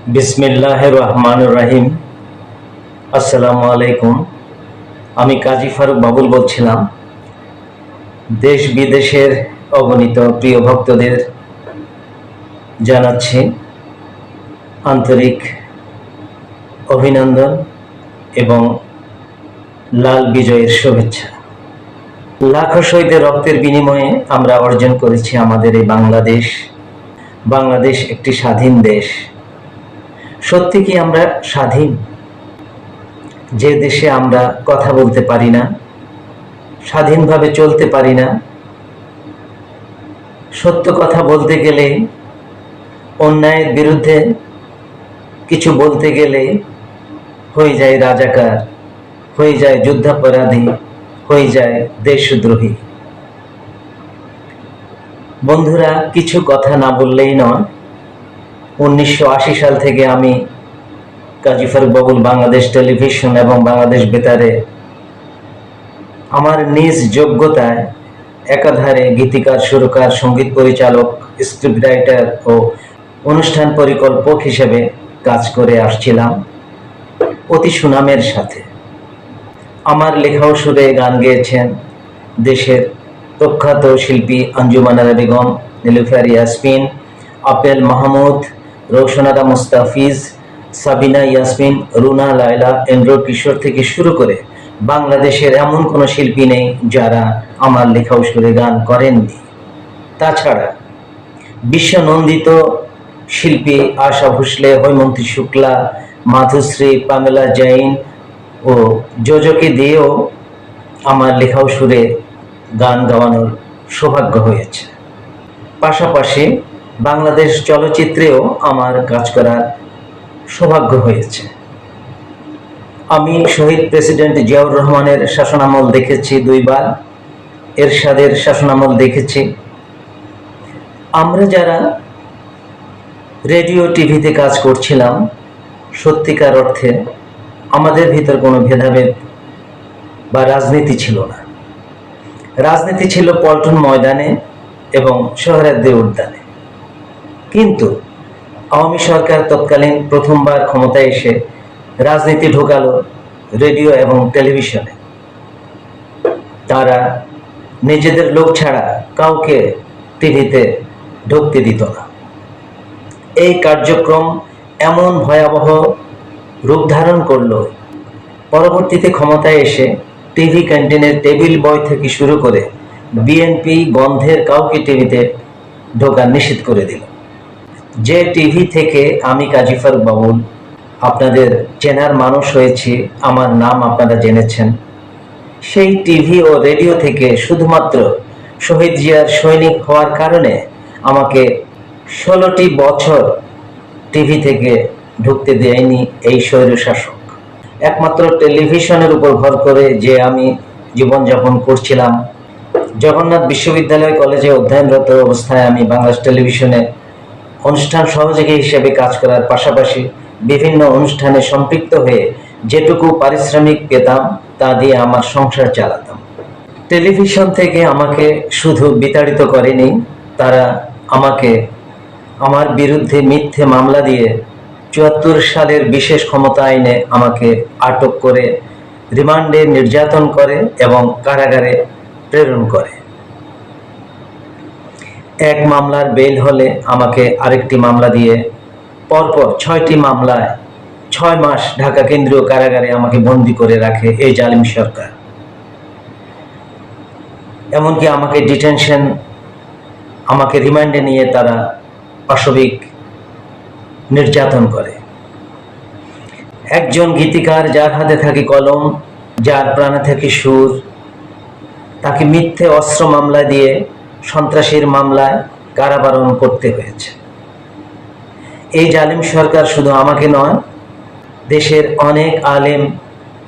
বিসমিল্লাহির রহমানির রহিম। আসসালামু আলাইকুম। আমি কাজী ফারুক বাবুল বলছিলাম। দেশ বিদেশের অগণিত প্রিয় ভক্তদের জানাচ্ছি আন্তরিক অভিনন্দন এবং লাল বিজয়ের শুভেচ্ছা। লাখো শহীদের রক্তের বিনিময়ে আমরা অর্জন করেছি আমাদের এই বাংলাদেশ। বাংলাদেশ একটি স্বাধীন দেশ। সত্যি কি আমরা স্বাধীন? যে দেশে আমরা কথা বলতে পারি না, স্বাধীনভাবে চলতে পারি না, সত্য কথা বলতে গেলে, অন্যায়ের বিরুদ্ধে কিছু বলতে গেলে হয়ে যায় রাজাকার, হয়ে যায় যুদ্ধাপরাধী, হয়ে যায় দেশদ্রোহী। বন্ধুরা, কিছু কথা না বললেই নয়। 1980 সাল থেকে আমি কাজী ফারুক বাবুল বাংলাদেশ টেলিভিশন এবং বাংলাদেশ বেতারে আমার নিজ যোগ্যতায় একাধারে গীতিকার, সুরকার, সঙ্গীত পরিচালক, স্ক্রিপ্ট রাইটার ও অনুষ্ঠান পরিকল্পক হিসেবে কাজ করে আসছিলাম অতি সুনামের সাথে। আমার লেখাও সুরে গান গেয়েছেন দেশের প্রখ্যাত শিল্পী আঞ্জুমান আরা বেগম, নীলুফার ইয়াসমিন, আপেল মাহমুদ, রৌশনারা মুস্তাফিজ, সাবিনা ইয়াসমিন, রুনা লায়লা, এন্ড্রো কিশোর থেকে শুরু করে বাংলাদেশের এমন কোনো শিল্পী নেই যারা আমার লেখা সুরে গান করেননি। তাছাড়া বিশ্বনন্দিত শিল্পী আশা ভোসলে, হৈমন্তী শুক্লা, মাধুশ্রী, পামেলা জৈন ও যোজকে দিয়েও আমার লেখাও সুরে গান গাওয়ানোর সৌভাগ্য হয়েছে। পাশাপাশি বাংলাদেশ চলচ্চিত্রেও আমার কাজ করার সৌভাগ্য হয়েছে। আমি শহীদ প্রেসিডেন্ট জিয়াউর রহমানের শাসনামল দেখেছি 2 বার, এরশাদের শাসনামল দেখেছি। আমরা যারা রেডিও টিভিতে কাজ করছিলাম, সত্যিকার অর্থে আমাদের ভিতর কোনো ভেদাভেদ বা রাজনীতি ছিল না। রাজনীতি ছিল পল্টন ময়দানে এবং সোহরাওয়ার্দী উদ্যানে। কিন্তু আওয়ামী সরকার তৎকালীন প্রথমবার ক্ষমতায় এসে রাজনীতি ঢোকালো রেডিও এবং টেলিভিশনে। তারা নিজেদের লোক ছাড়া কাউকে টিভিতে ঢুকতে দিত না। এই কার্যক্রম এমন ভয়াবহ রূপ ধারণ করলো, পরবর্তীতে ক্ষমতায় এসে টিভি ক্যান্টিনের টেবিল বয় থেকে শুরু করে বিএনপি গন্ধের কাউকে টিভিতে ঢোকা নিষেধ করে দিল। যে টিভি থেকে আমি কাজী ফারুক বাবুল আপনাদের চেনার মানুষ হয়েছি, আমার নাম আপনারা জেনেছেন, সেই টিভি ও রেডিও থেকে শুধুমাত্র শহীদ জিয়ার সৈনিক হওয়ার কারণে আমাকে 16টি বছর টিভি থেকে ঢুকতে দেয়নি এই স্বৈরশাসক। একমাত্র টেলিভিশনের উপর ভর করে যে আমি জীবনযাপন করছিলাম। জগন্নাথ বিশ্ববিদ্যালয় কলেজে অধ্যয়নরত অবস্থায় আমি বাংলাদেশ টেলিভিশনে অনুষ্ঠান সহযোগী হিসেবে কাজ করার পাশাপাশি বিভিন্ন অনুষ্ঠানে সম্পৃক্ত হয়ে যেটুকু পারিশ্রমিক পেতাম তা দিয়ে আমার সংসার চালাতাম। টেলিভিশন থেকে আমাকে শুধু বিতাড়িত করেনি, তারা আমাকে আমার বিরুদ্ধে মিথ্যে মামলা দিয়ে 74 সালের বিশেষ ক্ষমতা আইনে আমাকে আটক করে রিমান্ডে নির্যাতন করে এবং কারাগারে প্রেরণ করে। এক মামলার বেল হলে আমাকে আরেকটি মামলা দিয়ে পরপর 6টি মামলায় 6 মাস ঢাকা কেন্দ্রীয় কারাগারে আমাকে বন্দী করে রাখে এই জালিম সরকার। এমনকি আমাকে ডিটেনশন, আমাকে রিমান্ডে নিয়ে তারা পাশবিক নির্যাতন করে। একজন গীতিকার যার হাতে থাকে কলম, যার প্রাণে থাকে সুর, তাকে মিথ্যে অস্ত্র মামলা দিয়ে সন্ত্রাসীর মামলায় কারাবরণ করতে হয়েছে। এই জালিম সরকার শুধু আমাকে নয়, দেশের অনেক আলেম,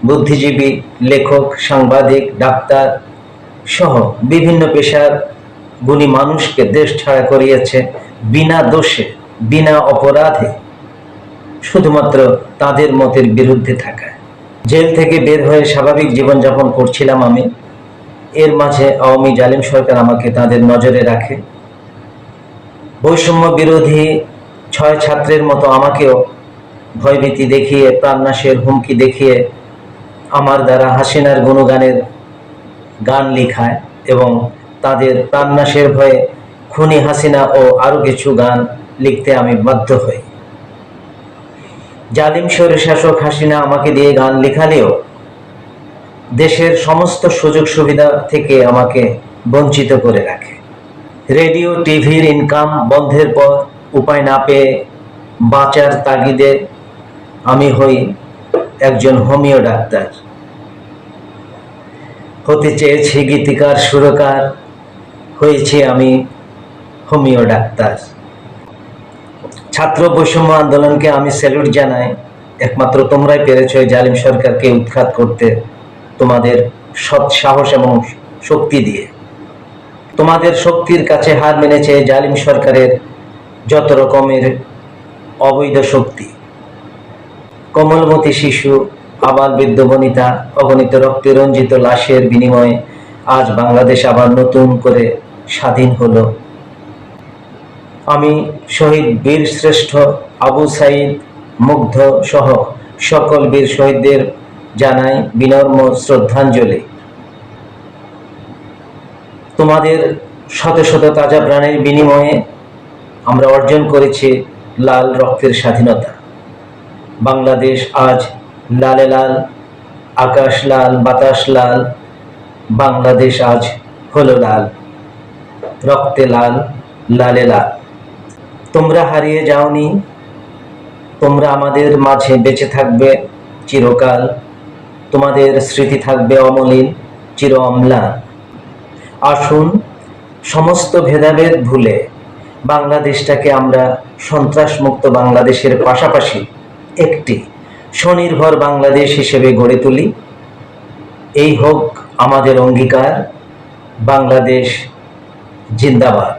বুদ্ধিজীবী, লেখক, সাংবাদিক, ডাক্তার সহ বিভিন্ন পেশার গুণী মানুষকে দেশ ছাড়া করিয়েছে বিনা দোষে, বিনা অপরাধে, শুধুমাত্র তাদের মতের বিরুদ্ধে থাকায়। জেল থেকে বের হয়ে স্বাভাবিক জীবনযাপন করছিলাম আমি। এর মাঝে আওয়ামী জালিম সরকার আমাকে তাদের নজরে রাখে। বৈষম্য বিরোধী 6 ছাত্রের মতো আমাকেও ভয়ভীতি দেখিয়ে, প্রাণনাশের হুমকি দেখিয়ে আমার দ্বারা হাসিনার গুণগানের গান লিখায় এবং তাদের প্রাণনাশের ভয়ে খুনি হাসিনা ও আরো কিছু গান লিখতে আমি বাধ্য হই। জালিম স্বৈরশাসক হাসিনা আমাকে দিয়ে গান লেখালেও দেশের সমস্ত সুযোগ সুবিধা থেকে আমাকে বঞ্চিত করে রাখে। রেডিও টিভির ইনকাম বন্ধের পর উপায় না পেয়ে বাঁচার তাগিদে আমি হই একজন হোমিও ডাক্তার। হতে চেয়েছি গীতিকার, সুরকার, হয়েছি আমি হোমিও ডাক্তার। ছাত্র বৈষম্য আন্দোলনকে আমি স্যালুট জানাই। একমাত্র তোমরাই পেরেছো এই জালিম সরকারকে উৎখাত করতে, তোমাদের সৎ সাহস এবং শক্তি দিয়ে। তোমাদের শক্তির কাছে হার মেনেছে জালিম সরকারের যত রকমের অবৈধ শক্তি। কোমলমতি শিশু, আবাল বৃদ্ধ বনিতা, অগণিত রক্তে রঞ্জিত লাশের বিনিময়ে আজ বাংলাদেশ আবার নতুন করে স্বাধীন হলো। আমি শহীদ বীর শ্রেষ্ঠ আবু সাইদ মুগ্ধ সহ সকল বীর শহীদদের জানাই বিনম্র শ্রদ্ধাঞ্জলি। তোমাদের শত শত তাজা প্রাণের বিনিময়ে আমরা অর্জন করেছি লাল রক্তের স্বাধীনতা। বাংলাদেশ আজ লালে লাল, আকাশ লাল, বাতাস লাল। বাংলাদেশ আজ হলো লাল, রক্তে লাল, লালে লাল। তোমরা হারিয়ে যাওনি, তোমরা আমাদের মাঝে বেঁচে থাকবে চিরকাল। তোমাদের স্মৃতি থাকবে অমলিন, চির অম্লান। আসুন সমস্ত ভেদাভেদ ভুলে বাংলাদেশটাকে আমরা সন্ত্রাসমুক্ত বাংলাদেশের পাশাপাশি একটি স্বনির্ভর বাংলাদেশ হিসেবে গড়ে তুলি। এই হোক আমাদের অঙ্গীকার। বাংলাদেশ জিন্দাবাদ।